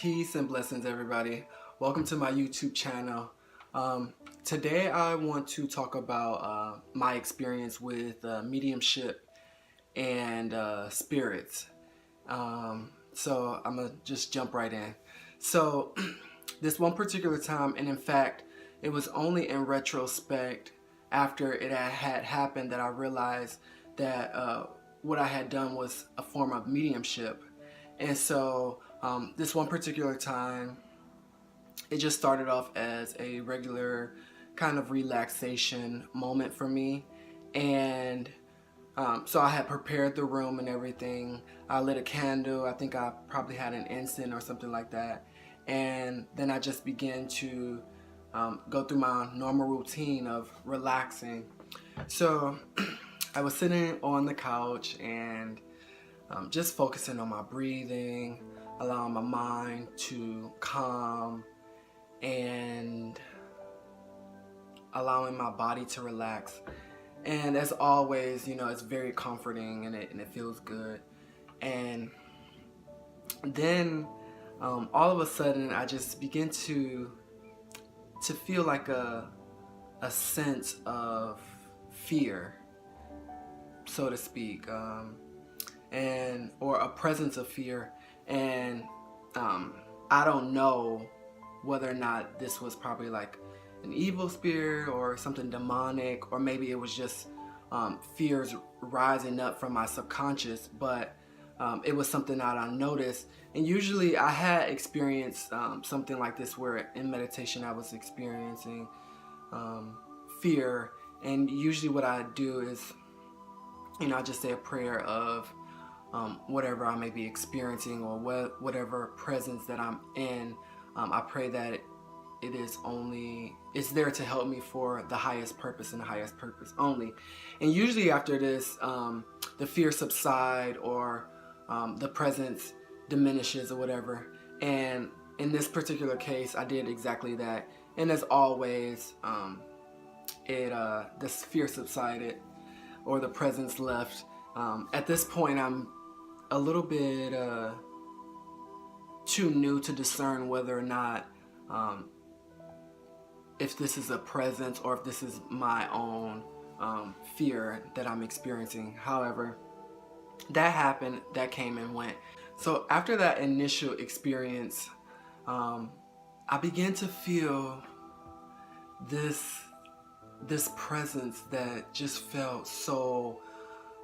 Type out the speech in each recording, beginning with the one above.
Peace and blessings, everybody. Welcome to my YouTube channel. Today I want to talk about my experience with mediumship and spirits. So I'm gonna just jump right in. So this one particular time, and in fact, it was only in retrospect after it had happened that I realized that what I had done was a form of mediumship. And so this one particular time, it just started off as a regular kind of relaxation moment for me. And so I had prepared the room and everything. I lit a candle. I think I probably had an incense or something like that. And then I just began to go through my normal routine of relaxing. So I was sitting on the couch and just focusing on my breathing, allowing my mind to calm, and allowing my body to relax. And as always, you know, it's very comforting and it feels good. And then all of a sudden, I just begin to feel like a sense of fear, so to speak, or a presence of fear. And I don't know whether or not this was probably like an evil spirit or something demonic, or maybe it was just fears rising up from my subconscious, but it was something that I noticed. And usually I had experienced something like this where in meditation I was experiencing fear, and usually what I do is, you know, I just say a prayer of whatever I may be experiencing or whatever presence that I'm in. I pray that it's there to help me for the highest purpose and the highest purpose only. And usually after this, the fear subside, or the presence diminishes or whatever. And in this particular case, I did exactly that. And as always, this fear subsided, or the presence left. At this point, I'm a little bit too new to discern whether or not if this is a presence or if this is my own fear that I'm experiencing. However, that happened, that came and went. So after that initial experience, I began to feel this presence that just felt so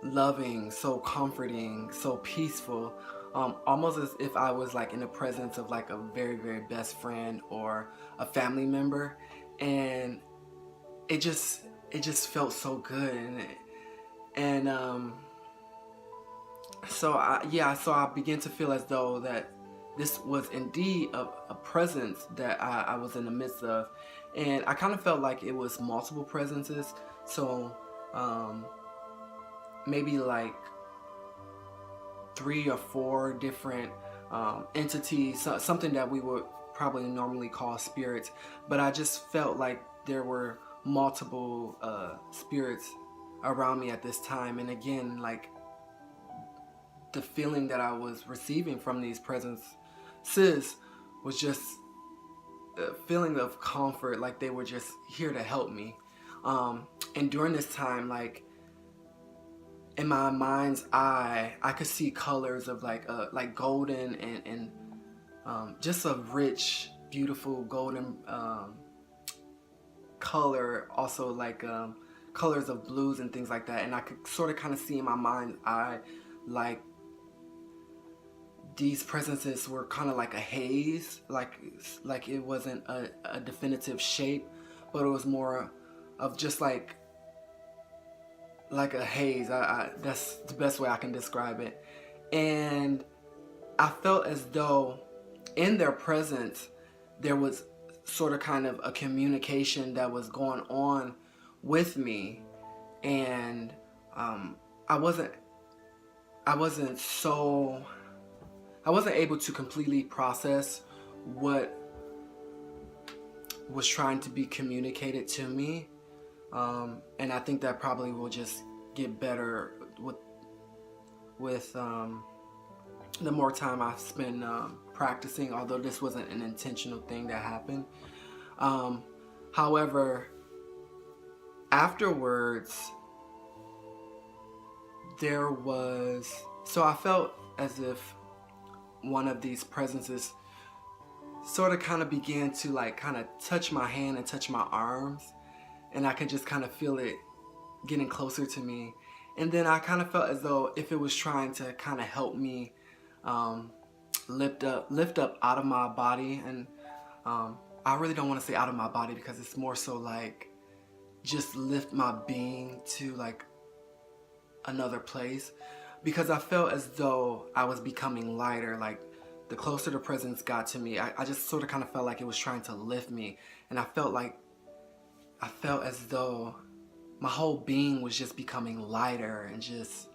loving, so comforting, so peaceful, almost as if I was like in the presence of like a very, very best friend or a family member. And it just felt so good. So I began to feel as though that this was indeed a presence that I was in the midst of. And I kind of felt like it was multiple presences. So maybe like 3 or 4 different entities, something that we would probably normally call spirits. But I just felt like there were multiple spirits around me at this time. And again, like the feeling that I was receiving from these presences was just a feeling of comfort, like they were just here to help me. And during this time, like in my mind's eye, I could see colors of like golden and just a rich, beautiful golden color. Also like colors of blues and things like that. And I could sort of kind of see in my mind's eye like these presences were kind of like a haze, like it wasn't a definitive shape, but it was more of just like a haze. That's the best way I can describe it. And I felt as though in their presence there was sort of kind of a communication that was going on with me. And I wasn't able to completely process what was trying to be communicated to me. And I think that probably will just get better with the more time I spend practicing, although this wasn't an intentional thing that happened. However, afterwards, I felt as if one of these presences sort of kind of began to like kind of touch my hand and touch my arms, and I could just kind of feel it getting closer to me. And then I kind of felt as though if it was trying to kind of help me lift up out of my body. And I really don't want to say out of my body, because it's more so like just lift my being to like another place, because I felt as though I was becoming lighter. Like the closer the presence got to me, I just sort of kind of felt like it was trying to lift me, and I felt as though my whole being was just becoming lighter and just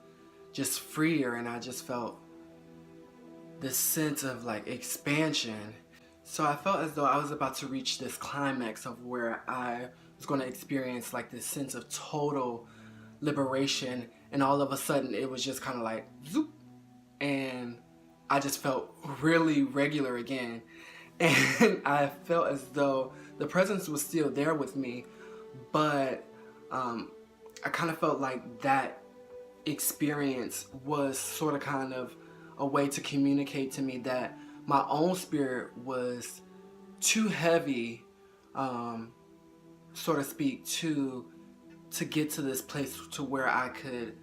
freer, and I just felt this sense of like expansion. So I felt as though I was about to reach this climax of where I was going to experience like this sense of total liberation, and all of a sudden it was just kind of like zoop, and I just felt really regular again. And I felt as though the presence was still there with me, but I kind of felt like that experience was sort of kind of a way to communicate to me that my own spirit was too heavy, so to speak, to get to this place to where I could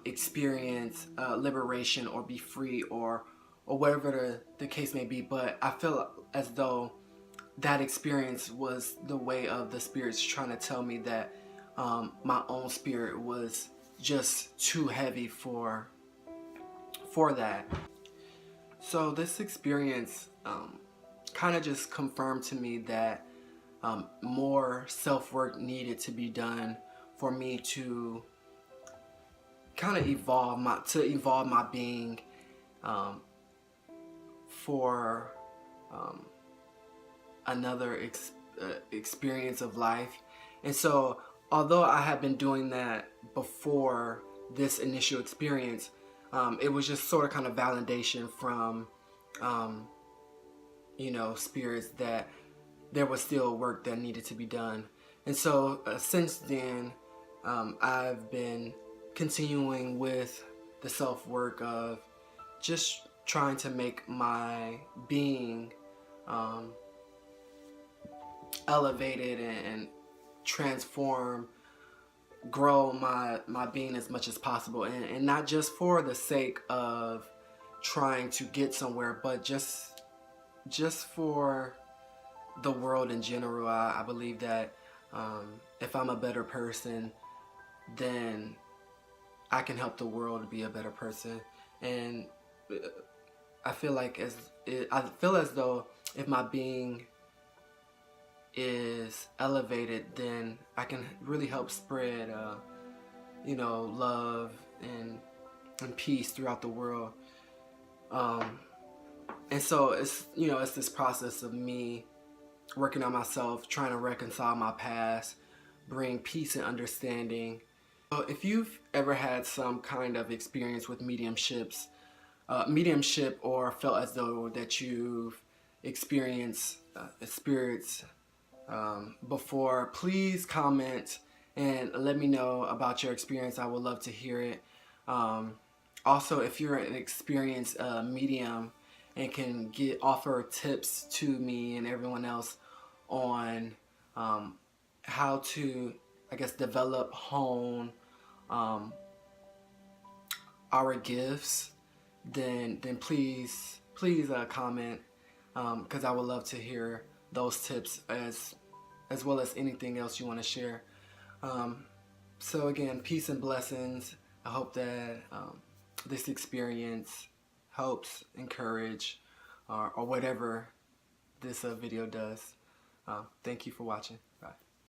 experience liberation or be free, or whatever the case may be. But I feel as though that experience was the way of the spirits trying to tell me that my own spirit was just too heavy for that. So this experience kind of just confirmed to me that more self-work needed to be done for me to kind of evolve my being for another experience of life. And so although I had been doing that before this initial experience, it was just sort of kind of validation from spirits that there was still work that needed to be done. And so since then, I've been continuing with the self-work of just trying to make my being elevated and transform, grow my being as much as possible, and not just for the sake of trying to get somewhere, but just for the world in general. I believe that if I'm a better person, then I can help the world to be a better person. And I feel as though if my being is elevated, then I can really help spread love and peace throughout the world. And so it's this process of me working on myself, trying to reconcile my past, bring peace and understanding. So if you've ever had some kind of experience with mediumship, or felt as though that you've experienced spirits before, please comment and let me know about your experience. I would love to hear it. Also, if you're an experienced medium and can offer tips to me and everyone else on how to, I guess, develop, hone our gifts, then please comment, because I would love to hear those tips as well as anything else you want to share. So again, peace and blessings. I hope that this experience helps, encourage, or whatever this video does. Thank you for watching.